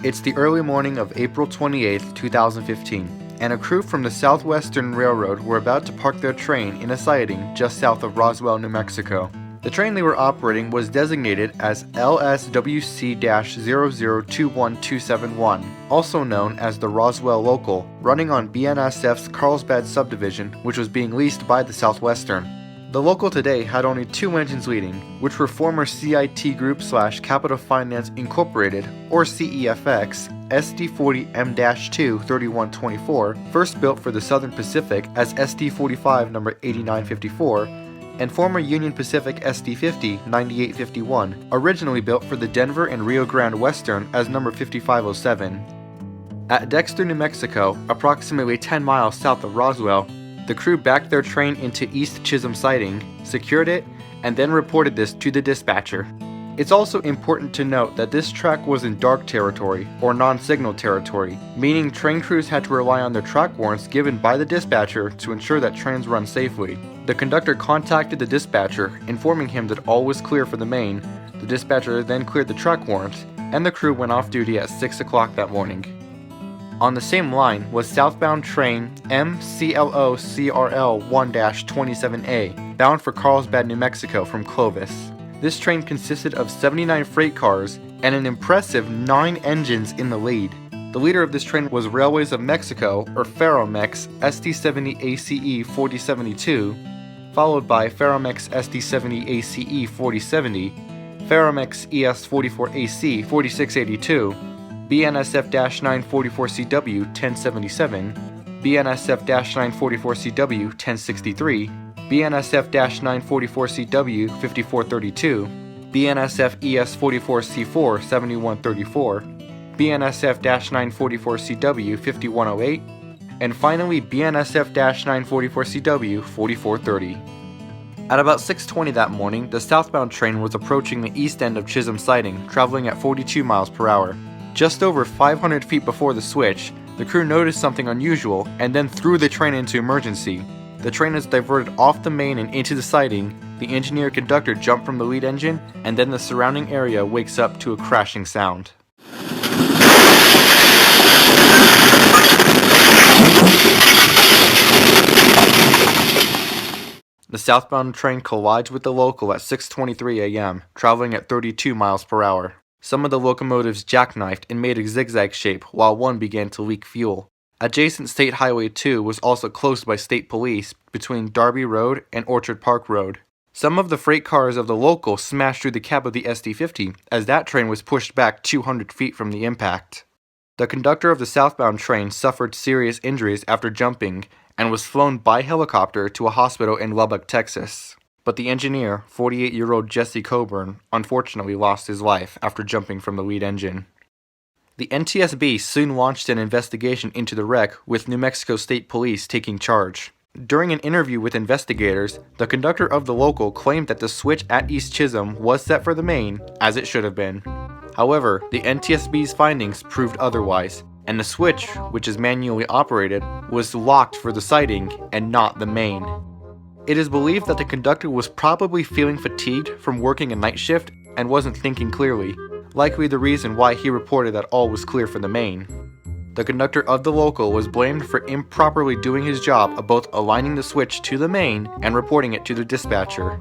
It's the early morning of April 28, 2015, and a crew from the Southwestern Railroad were about to park their train in a siding just south of Roswell, New Mexico. The train they were operating was designated as LSWC-0021271, also known as the Roswell Local, running on BNSF's Carlsbad subdivision, which was being leased by the Southwestern. The Local today had only two engines leading, which were former CIT Group / Capital Finance Incorporated, or CEFX, SD40M-2 3124, first built for the Southern Pacific as SD45 number 8954, and former Union Pacific SD50 9851, originally built for the Denver and Rio Grande Western as number 5507. At Dexter, New Mexico, approximately 10 miles south of Roswell, the crew backed their train into East Chisholm siding, secured it, and then reported this to the dispatcher. It's also important to note that this track was in dark territory, or non-signal territory, meaning train crews had to rely on their track warrants given by the dispatcher to ensure that trains run safely. The conductor contacted the dispatcher, informing him that all was clear for the main. The dispatcher then cleared the track warrant, and the crew went off duty at 6 o'clock that morning. On the same line was southbound train MCLO-CRL-1-27A, bound for Carlsbad, New Mexico from Clovis. This train consisted of 79 freight cars and an impressive 9 engines in the lead. The leader of this train was Railways of Mexico, or Ferromex SD70ACE 4072, followed by Ferromex SD70ACE 4070, Ferromex ES44AC 4682, BNSF-944CW 1077, BNSF-944CW 1063, BNSF-944CW 5432, BNSF ES44C4 7134, BNSF-944CW 5108, and finally BNSF-944CW 4430. At about 6:20 that morning, the southbound train was approaching the east end of Chisholm siding, traveling at 42 miles per hour. Just over 500 feet before the switch, the crew noticed something unusual and then threw the train into emergency. The train is diverted off the main and into the siding, the engineer conductor jumped from the lead engine, and then the surrounding area wakes up to a crashing sound. The southbound train collides with the local at 6:23 a.m., traveling at 32 miles per hour. Some of the locomotives jackknifed and made a zigzag shape, while one began to leak fuel. Adjacent State Highway 2 was also closed by state police between Darby Road and Orchard Park Road. Some of the freight cars of the local smashed through the cab of the SD50 as that train was pushed back 200 feet from the impact. The conductor of the southbound train suffered serious injuries after jumping and was flown by helicopter to a hospital in Lubbock, Texas. But the engineer, 48-year-old Jesse Coburn, unfortunately lost his life after jumping from the lead engine. The NTSB soon launched an investigation into the wreck, with New Mexico State Police taking charge. During an interview with investigators, the conductor of the local claimed that the switch at East Chisholm was set for the main, as it should have been. However, the NTSB's findings proved otherwise, and the switch, which is manually operated, was locked for the siding and not the main. It is believed that the conductor was probably feeling fatigued from working a night shift and wasn't thinking clearly, likely the reason why he reported that all was clear for the main. The conductor of the local was blamed for improperly doing his job of both aligning the switch to the main and reporting it to the dispatcher.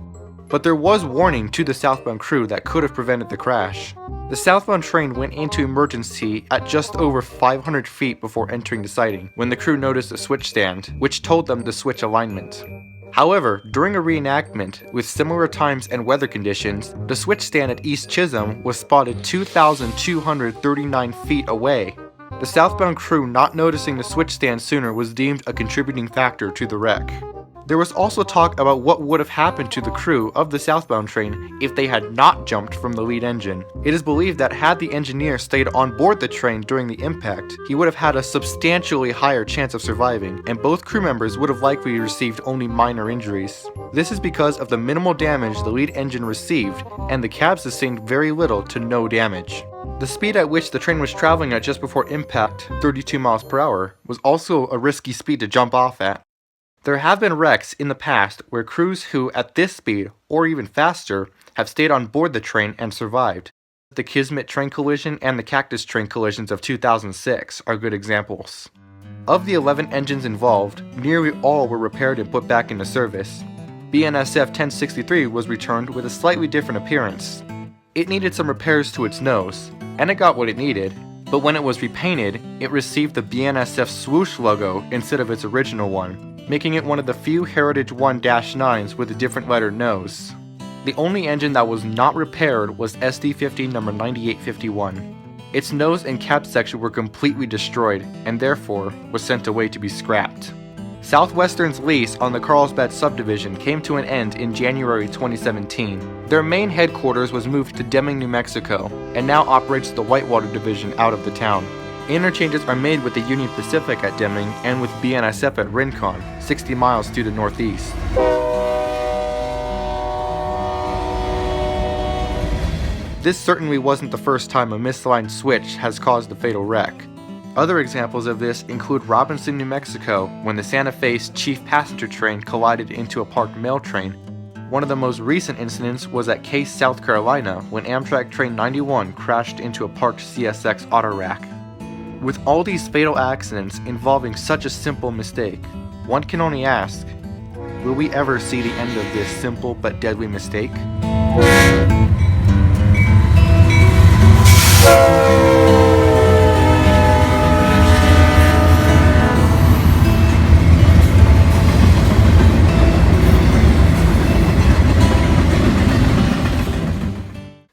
But there was warning to the southbound crew that could have prevented the crash. The southbound train went into emergency at just over 500 feet before entering the siding, when the crew noticed a switch stand, which told them the switch alignment. However, during a reenactment, with similar times and weather conditions, the switch stand at East Chisholm was spotted 2,239 feet away. The southbound crew not noticing the switch stand sooner was deemed a contributing factor to the wreck. There was also talk about what would have happened to the crew of the southbound train if they had not jumped from the lead engine. It is believed that had the engineer stayed on board the train during the impact, he would have had a substantially higher chance of surviving, and both crew members would have likely received only minor injuries. This is because of the minimal damage the lead engine received, and the cab sustained very little to no damage. The speed at which the train was traveling at just before impact, 32 miles per hour, was also a risky speed to jump off at. There have been wrecks in the past where crews who, at this speed, or even faster, have stayed on board the train and survived. The Kismet train collision and the Cactus train collisions of 2006 are good examples. Of the 11 engines involved, nearly all were repaired and put back into service. BNSF 1063 was returned with a slightly different appearance. It needed some repairs to its nose, and it got what it needed, but when it was repainted, it received the BNSF swoosh logo instead of its original one, making it one of the few Heritage 1-9s with a different letter nose. The only engine that was not repaired was SD50 number 9851. Its nose and cab section were completely destroyed, and therefore was sent away to be scrapped. Southwestern's lease on the Carlsbad subdivision came to an end in January 2017. Their main headquarters was moved to Deming, New Mexico, and now operates the Whitewater division out of the town. Interchanges are made with the Union Pacific at Deming and with BNSF at Rincon, 60 miles to the northeast. This certainly wasn't the first time a misaligned switch has caused a fatal wreck. Other examples of this include Robinson, New Mexico, when the Santa Fe's chief passenger train collided into a parked mail train. One of the most recent incidents was at Case, South Carolina, when Amtrak Train 91 crashed into a parked CSX auto rack. With all these fatal accidents involving such a simple mistake, one can only ask, will we ever see the end of this simple but deadly mistake?